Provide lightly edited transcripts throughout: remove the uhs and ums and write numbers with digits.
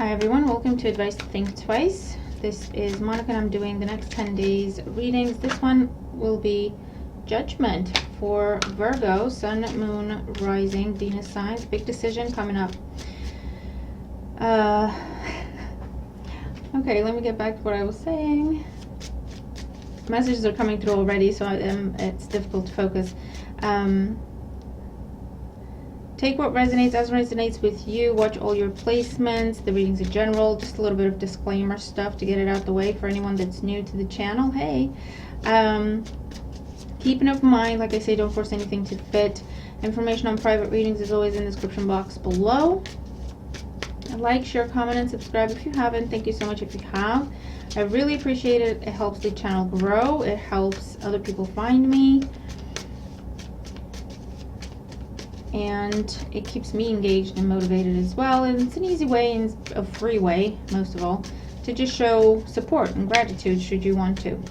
Hi everyone, welcome to Advice to Think Twice. This is Monica and I'm doing the next 10 days readings. This one will be Judgment for Virgo, Sun, Moon, Rising, Venus signs. Big decision coming up. Okay, let me get back to what I was saying. Messages are coming through already, so it's difficult to focus. Take what resonates as resonates with you. Watch all your placements, the readings in general. Just a little bit of disclaimer stuff to get it out the way for anyone that's new to the channel. Hey, keep an open mind. Like I say, don't force anything to fit. Information on private readings is always in the description box below. Like, share, comment, and subscribe if you haven't. Thank you so much if you have. I really appreciate it. It helps the channel grow. It helps other people find me. And it keeps me engaged and motivated as well. And it's an easy way and a free way, most of all, to just show support and gratitude should you want to.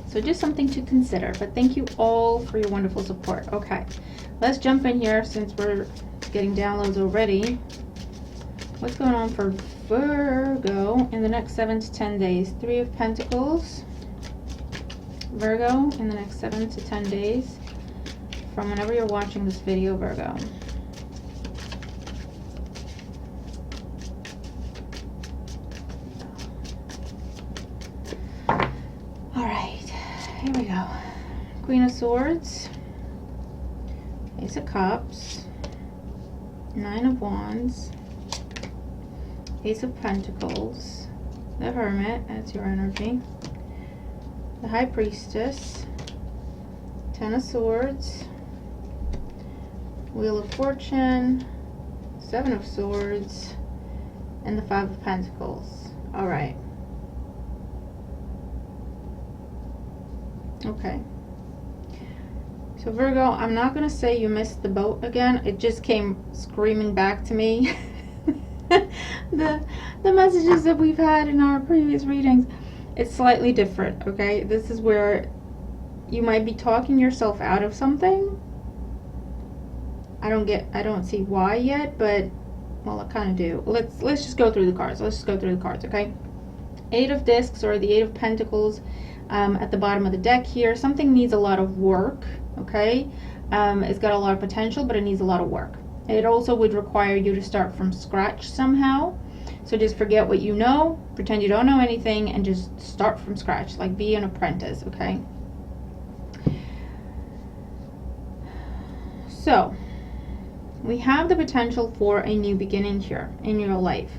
So just something to consider. But thank you all for your wonderful support. Okay, let's jump in here since we're getting downloads already. What's going on for Virgo in the next 7 to 10 days? 3 of Pentacles. Virgo in the next 7 to 10 days. From whenever you're watching this video, Virgo. Alright, here we go. Queen of Swords, Ace of Cups, 9 of Wands, Ace of Pentacles, the Hermit, that's your energy, the High Priestess, 10 of Swords, Wheel of Fortune, 7 of Swords, and the 5 of Pentacles. Alright. Okay. So Virgo, I'm not going to say you missed the boat again. It just came screaming back to me. the messages that we've had in our previous readings. It's slightly different, okay? This is where you might be talking yourself out of something. I don't see why yet, but well, I kind of do. Let's just go through the cards. Okay? 8 of Discs, or the 8 of Pentacles, at the bottom of the deck here. Something needs a lot of work, okay? It's got a lot of potential, but it needs a lot of work. It also would require you to start from scratch somehow. So just forget what you know, pretend you don't know anything, and just start from scratch. Like, be an apprentice, okay? So we have the potential for a new beginning here in your life,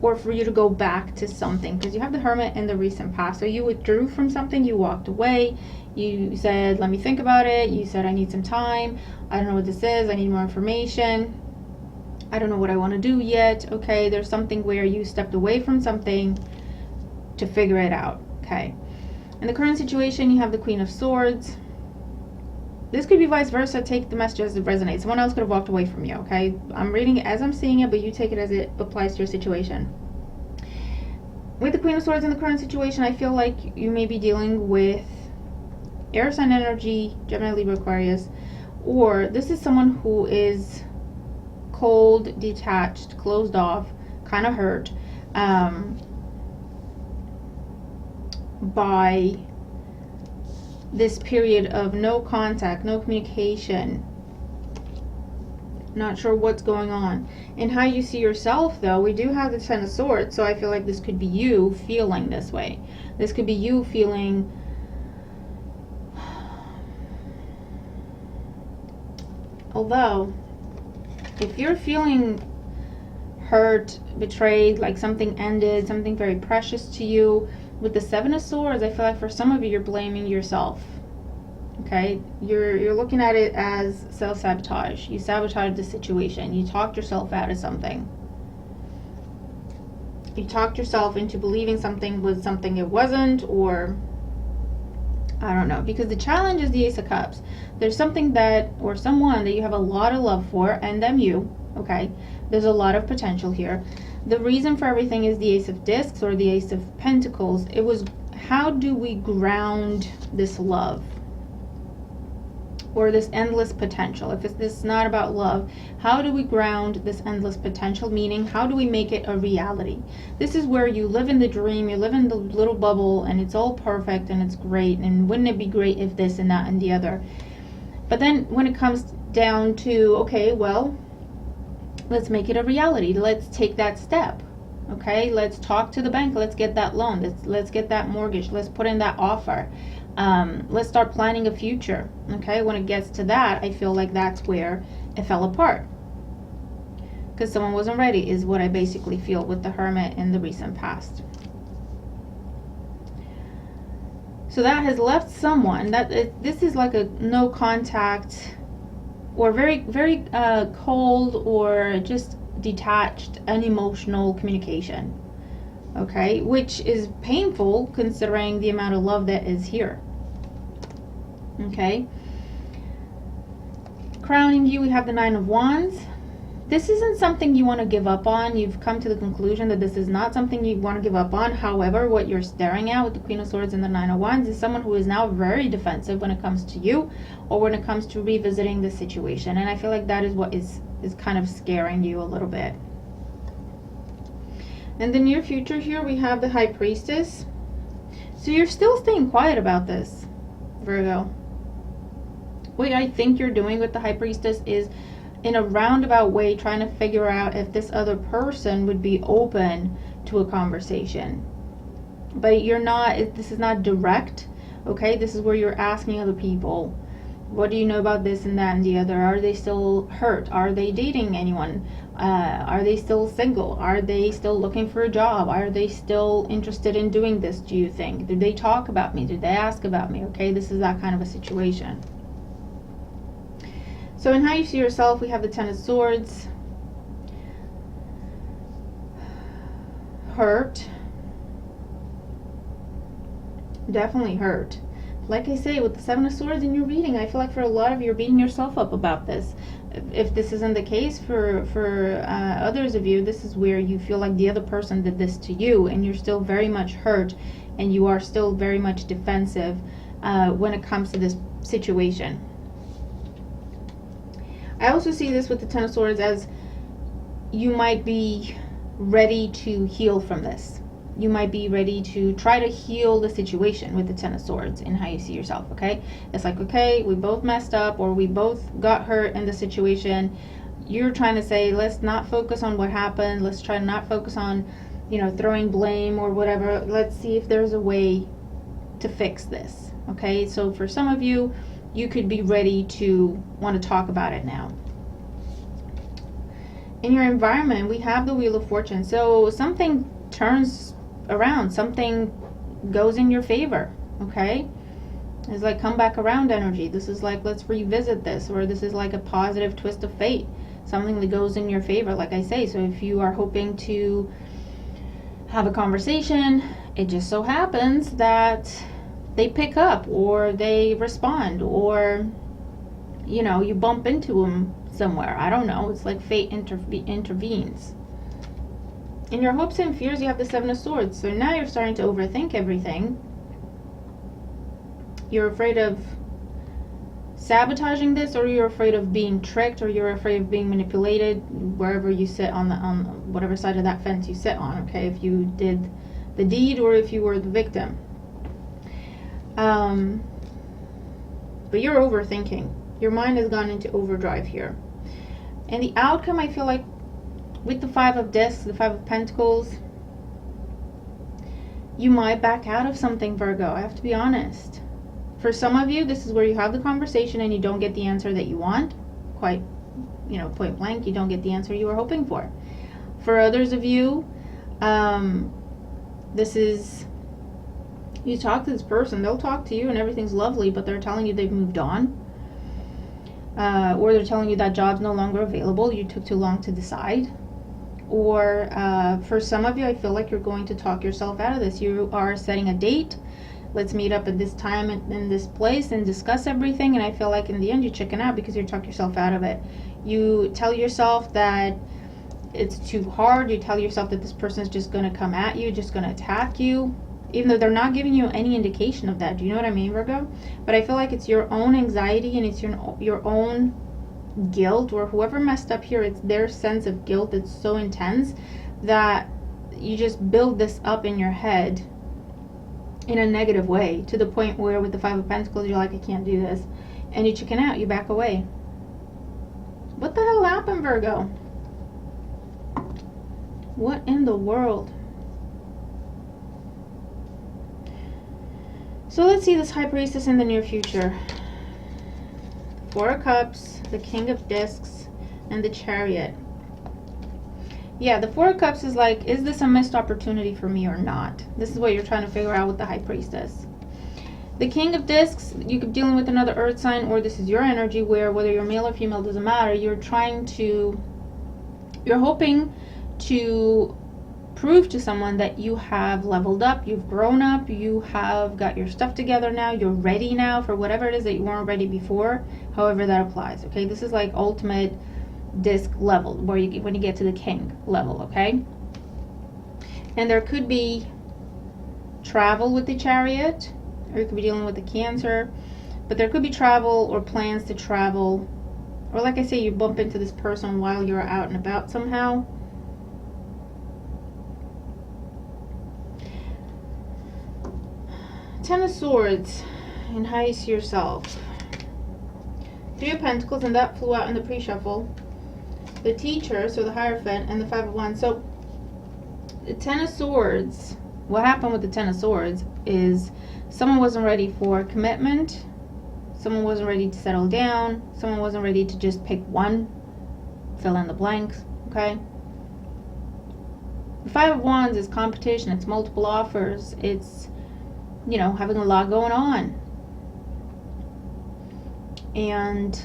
or for you to go back to something, because you have the Hermit in the recent past. So you withdrew from something, you walked away, you said, let me think about it, you said, I need some time, I don't know what this is, I need more information, I don't know what I want to do yet. Okay, there's something where you stepped away from something to figure it out. Okay, in the current situation, you have the Queen of Swords. This could be vice versa. Take the message as it resonates. Someone else could have walked away from you, okay? I'm reading it as I'm seeing it, but you take it as it applies to your situation. With the Queen of Swords in the current situation, I feel like you may be dealing with air sign energy, Gemini, Libra, Aquarius, or this is someone who is cold, detached, closed off, kind of hurt by this period of no contact, no communication, not sure what's going on. And how you see yourself, though, we do have the 10 of Swords, so I feel like this could be you feeling this way. This could be you feeling although if you're feeling hurt, betrayed, like something ended, something very precious to you, with the 7 of Swords, I feel like for some of you, you're blaming yourself. Okay, you're looking at it as self-sabotage. You sabotaged the situation. You talked yourself out of something. You talked yourself into believing something was something it wasn't, or I don't know, because the challenge is the Ace of Cups. There's something that, or someone that you have a lot of love for, and them you, okay? There's a lot of potential here. The reason for everything is the Ace of Discs, or the Ace of Pentacles. It was, how do we ground this love? or this endless potential. If this is not about love, how do we ground this endless potential? Meaning, how do we make it a reality? This is where you live in the dream, you live in the little bubble, and it's all perfect and it's great, and wouldn't it be great if this and that and the other? But then when it comes down to, okay, well, let's make it a reality. Let's take that step. Okay, let's talk to the bank. Let's get that loan. Let's get that mortgage. Let's put in that offer. Let's start planning a future. Okay, when it gets to that, I feel like that's where it fell apart, because someone wasn't ready, is what I basically feel with the Hermit in the recent past. So that has left someone this is like a no contact, or very, very cold, or just detached, unemotional communication. Okay, which is painful considering the amount of love that is here. Okay, crowning you, we have the Nine of Wands. This isn't something you want to give up on. You've come to the conclusion that this is not something you want to give up on. However, what you're staring at with the Queen of Swords and the Nine of Wands is someone who is now very defensive when it comes to you, or when it comes to revisiting the situation. And I feel like that is what is kind of scaring you a little bit. In the near future here, we have the High Priestess. So you're still staying quiet about this, Virgo. What I think you're doing with the High Priestess is, in a roundabout way, trying to figure out if this other person would be open to a conversation. But you're not, this is not direct, okay? This is where you're asking other people, what do you know about this and that and the other? Are they still hurt? Are they dating anyone? Are they still single? Are they still looking for a job? Are they still interested in doing this, do you think? Did they talk about me? Did they ask about me? Okay, this is that kind of a situation. So in how you see yourself, we have the Ten of Swords. Hurt. Definitely hurt. Like I say, with the Seven of Swords in your reading, I feel like for a lot of you, you're beating yourself up about this. If this isn't the case for others of you, this is where you feel like the other person did this to you, and you're still very much hurt, and you are still very much defensive when it comes to this situation. I also see this with the Ten of Swords as you might be ready to heal from this. You might be ready to try to heal the situation with the Ten of Swords in how you see yourself, okay? It's like, okay, we both messed up, or we both got hurt in the situation. You're trying to say, let's not focus on what happened. Let's try to not focus on, you know, throwing blame or whatever. Let's see if there's a way to fix this, okay? So for some of you, you could be ready to want to talk about it now. In your environment, we have the Wheel of Fortune. So something turns around, something goes in your favor, okay? It's like come back around energy. This is like, let's revisit this, or this is like a positive twist of fate, something that goes in your favor, like I say. So if you are hoping to have a conversation, it just so happens that they pick up, or they respond, or, you know, you bump into them somewhere. I don't know. It's like fate intervenes. In your hopes and fears, you have the Seven of Swords. So now you're starting to overthink everything. You're afraid of sabotaging this, or you're afraid of being tricked, or you're afraid of being manipulated, wherever you sit on whatever side of that fence you sit on, okay? If you did the deed, or if you were the victim. But you're overthinking. Your mind has gone into overdrive here. And the outcome, I feel like, with the Five of Discs, the Five of Pentacles, you might back out of something, Virgo. I have to be honest. For some of you, this is where you have the conversation and you don't get the answer that you want. Quite, you know, point blank, you don't get the answer you were hoping for. For others of you, this is, you talk to this person, they'll talk to you and everything's lovely, but they're telling you they've moved on. Or they're telling you that job's no longer available, you took too long to decide. Or for some of you, I feel like you're going to talk yourself out of this. You are setting a date. Let's meet up at this time in this place and discuss everything. And I feel like in the end you chicken out because you talk yourself out of it. You tell yourself that it's too hard. You tell yourself that this person is just going to come at you, just going to attack you. even though they're not giving you any indication of that. Do you know what I mean, Virgo? But I feel like it's your own anxiety and it's your own guilt, or whoever messed up here, it's their sense of guilt that's so intense that you just build this up in your head in a negative way, to the point where with the Five of Pentacles, you're like, I can't do this. And you chicken out, you back away. What the hell happened, Virgo? What in the world? So let's see this High Priestess in the near future. Four of Cups, the King of Discs, and the Chariot. Yeah, the Four of Cups is like, is this a missed opportunity for me or not? This is what you're trying to figure out with the High Priestess. The King of Discs, you could be dealing with another earth sign, or this is your energy where whether you're male or female doesn't matter. You're hoping to prove to someone that you have leveled up, you've grown up, you have got your stuff together now, you're ready now for whatever it is that you weren't ready before, however that applies, okay? This is like ultimate disc level, where when you get to the king level, okay? And there could be travel with the Chariot, or you could be dealing with the Cancer, but there could be travel or plans to travel, or like I say, you bump into this person while you're out and about somehow. Ten of Swords, and how you see yourself. Three of Pentacles, and that flew out in the pre-shuffle. The Teacher, so the Hierophant, and the Five of Wands. So the Ten of Swords, what happened with the Ten of Swords is someone wasn't ready for commitment, someone wasn't ready to settle down, someone wasn't ready to just pick one, fill in the blanks, okay? The Five of Wands is competition, it's multiple offers, it's, you know, having a lot going on. And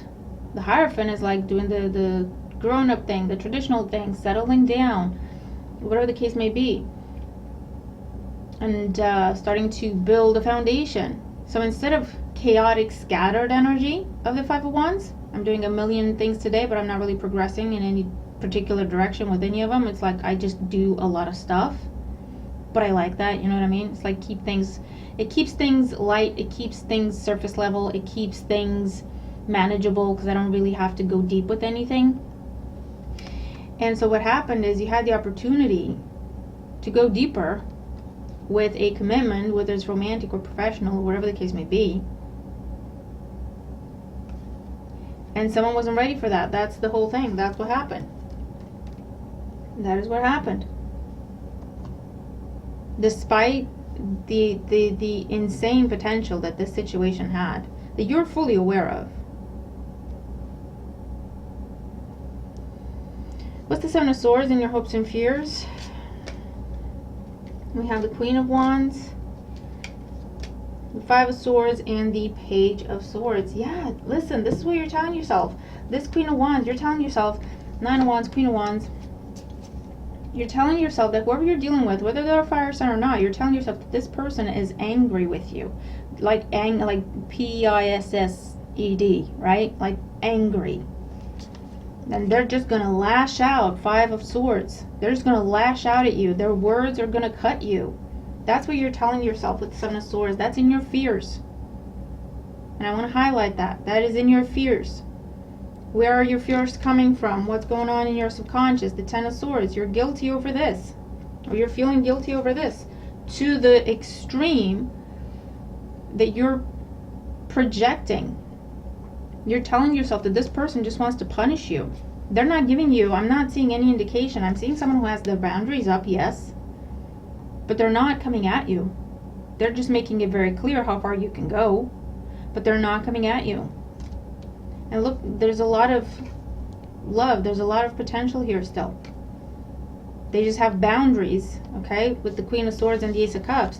the Hierophant is like doing the grown-up thing, the traditional thing, settling down, whatever the case may be, and starting to build a foundation. So instead of chaotic, scattered energy of the Five of Wands, I'm doing a million things today, but I'm not really progressing in any particular direction with any of them. It's like I just do a lot of stuff, but I like that, you know what I mean? It's like it keeps things light, it keeps things surface level, it keeps things manageable, because I don't really have to go deep with anything. And so what happened is you had the opportunity to go deeper with a commitment, whether it's romantic or professional or whatever the case may be, and someone wasn't ready for that. That's the whole thing. That's what happened. That is what happened. Despite the insane potential that this situation had, that you're fully aware of. What's the Seven of Swords in your hopes and fears? We have the Queen of Wands, the Five of Swords, and the Page of Swords. Yeah, listen, this is what you're telling yourself. This Queen of Wands, you're telling yourself, Nine of Wands, Queen of Wands, you're telling yourself that whoever you're dealing with, whether they're a fire sign or not, you're telling yourself that this person is angry with you. Like P-I-S-S-E-D, right? Like angry. And they're just going to lash out. Five of Swords. They're just going to lash out at you. Their words are going to cut you. That's what you're telling yourself with the Seven of Swords. That's in your fears. And I want to highlight that. That is in your fears. Where are your fears coming from? What's going on in your subconscious? The Ten of Swords. You're guilty over this. Or you're feeling guilty over this. To the extreme that you're projecting. You're telling yourself that this person just wants to punish you. They're not giving you, I'm not seeing any indication. I'm seeing someone who has their boundaries up, yes. But they're not coming at you. They're just making it very clear how far you can go. But they're not coming at you. And look, there's a lot of love. There's a lot of potential here still. They just have boundaries, okay? With the Queen of Swords and the Ace of Cups.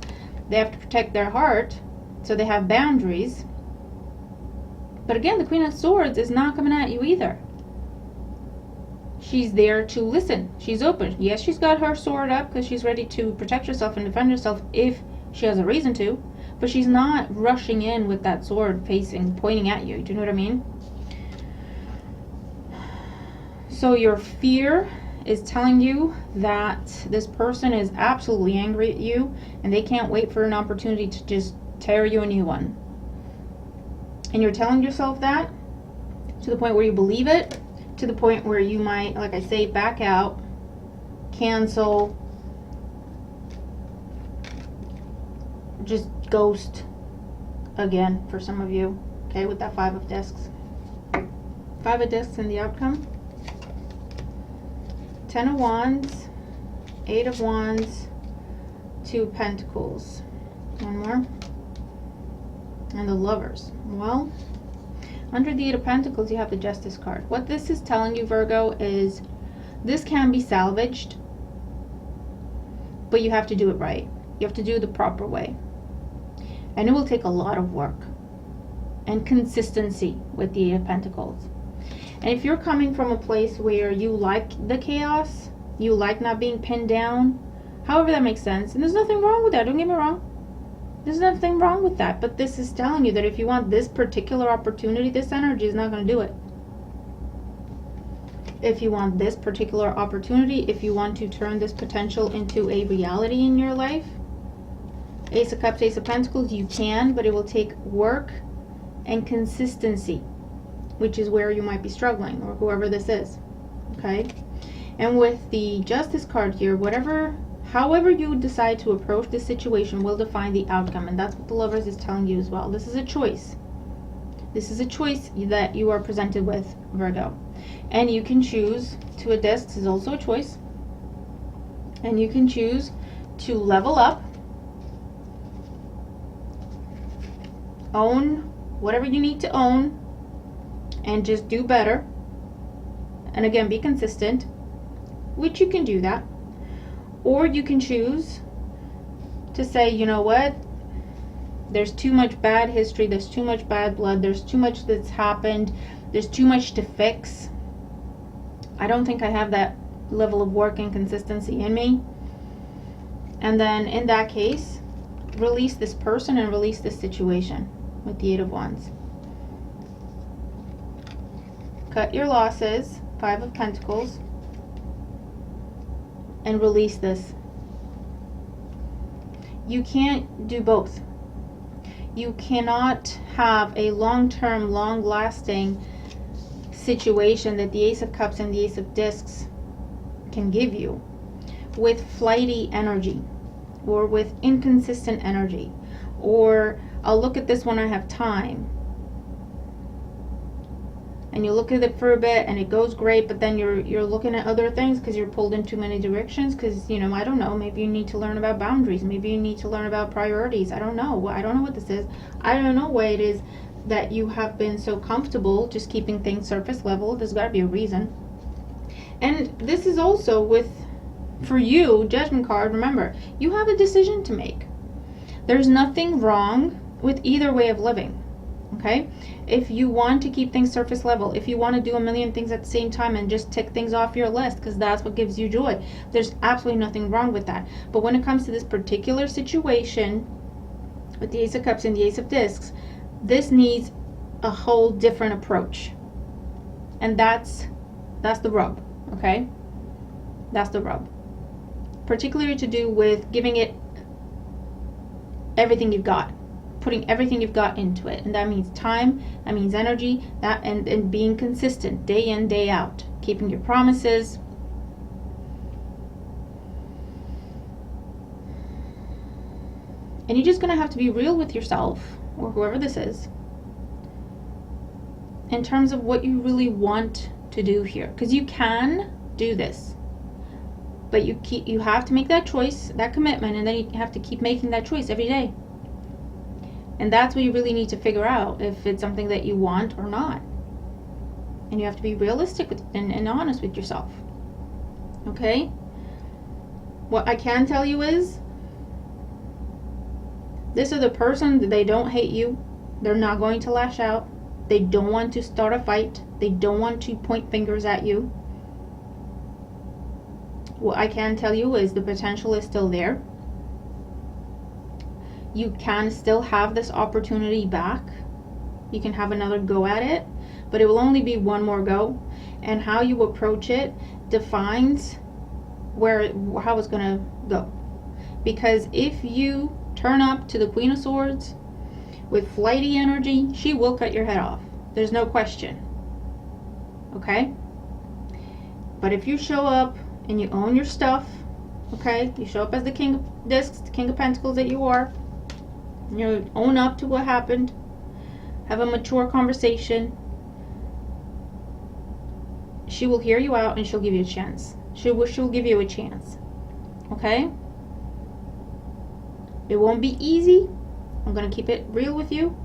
They have to protect their heart, so they have boundaries. But again, the Queen of Swords is not coming at you either. She's there to listen. She's open. Yes, she's got her sword up because she's ready to protect herself and defend herself if she has a reason to. But she's not rushing in with that sword pointing at you. Do you know what I mean? So your fear is telling you that this person is absolutely angry at you and they can't wait for an opportunity to just tear you a new one. And you're telling yourself that to the point where you believe it, to the point where you might, like I say, back out, cancel, just ghost again for some of you, okay, with that 5 of discs. 5 of discs in the outcome. 10 of Wands, 8 of Wands, 2 of Pentacles. One more. And the Lovers. Well, under the 8 of Pentacles, you have the Justice card. What this is telling you, Virgo, is this can be salvaged, but you have to do it right. You have to do it the proper way. And it will take a lot of work and consistency with the 8 of Pentacles. And if you're coming from a place where you like the chaos, you like not being pinned down, however that makes sense, and there's nothing wrong with that, don't get me wrong. There's nothing wrong with that, but this is telling you that if you want this particular opportunity, this energy is not going to do it. If you want this particular opportunity, if you want to turn this potential into a reality in your life, Ace of Cups, Ace of Pentacles, you can, but it will take work and consistency, which is where you might be struggling, or whoever this is, okay? And with the Justice card here, however you decide to approach this situation will define the outcome, and that's what the Lovers is telling you as well. This is a choice. This is a choice that you are presented with, Virgo. And you can choose, 2 of Discs is also a choice, and you can choose to level up, own whatever you need to own, and just do better. And again, be consistent, which you can do that. Or you can choose to say, you know what, there's too much bad history, there's too much bad blood, there's too much that's happened, there's too much to fix. I don't think I have that level of work and consistency in me. And then in that case, release this person and release this situation with the 8 of Wands. Cut your losses, 5 of Pentacles, and release this. You can't do both. You cannot have a long-term, long-lasting situation that the Ace of Cups and the Ace of Discs can give you with flighty energy, or with inconsistent energy, or I'll look at this when I have time. And you look at it for a bit and it goes great, but then you're looking at other things because you're pulled in too many directions, because, you know, I don't know, maybe you need to learn about boundaries, maybe you need to learn about priorities. I don't know what this is. I don't know why it is that you have been so comfortable just keeping things surface level. There's got to be a reason. And this is also for you, Judgment card, remember, you have a decision to make. There's nothing wrong with either way of living. Okay, if you want to keep things surface level, if you want to do a million things at the same time and just tick things off your list because that's what gives you joy, there's absolutely nothing wrong with that. But when it comes to this particular situation with the Ace of Cups and the Ace of Discs, this needs a whole different approach, and that's the rub. Okay, that's the rub, particularly to do with giving it everything you've got, putting everything you've got into it. And that means time, that means energy, that and being consistent day in, day out, keeping your promises. And you're just going to have to be real with yourself, or whoever this is, in terms of what you really want to do here, because you can do this, but you have to make that choice, that commitment, and then you have to keep making that choice every day. And that's what you really need to figure out, if it's something that you want or not. And you have to be realistic and honest with yourself. Okay? What I can tell you is, this is the person, they don't hate you. They're not going to lash out. They don't want to start a fight. They don't want to point fingers at you. What I can tell you is the potential is still there. You can still have this opportunity back. You can have another go at it, but it will only be one more go. And how you approach it defines how it's gonna go. Because if you turn up to the Queen of Swords with flighty energy, she will cut your head off. There's no question. Okay? But if you show up and you own your stuff, okay, you show up as the King of Discs, the King of Pentacles that you are, and you own up to what happened, have a mature conversation, she will hear you out and she'll give you a chance. She'll give you a chance. Okay? It won't be easy. I'm going to keep it real with you.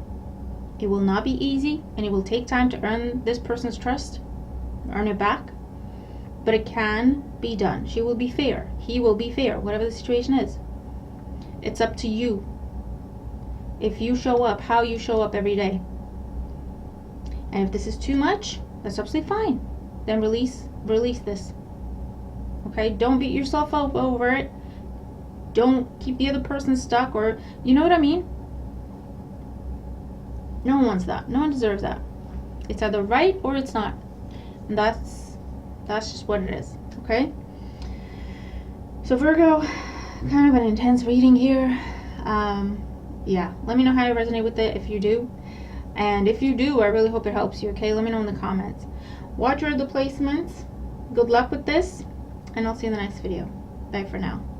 It will not be easy, and it will take time to earn this person's trust, earn it back. But it can be done. She will be fair. He will be fair, whatever the situation is. It's up to you. If you show up, how you show up every day. And if this is too much, that's absolutely fine. Then release this. Okay? Don't beat yourself up over it. Don't keep the other person stuck, or you know what I mean? No one wants that. No one deserves that. It's either right or it's not. And that's just what it is. Okay? So Virgo, kind of an intense reading here. Yeah, let me know how you resonate with it if you do. And if you do, I really hope it helps you. Okay? Let me know in the comments. Watch your other placements. Good luck with this, and I'll see you in the next video. Bye for now.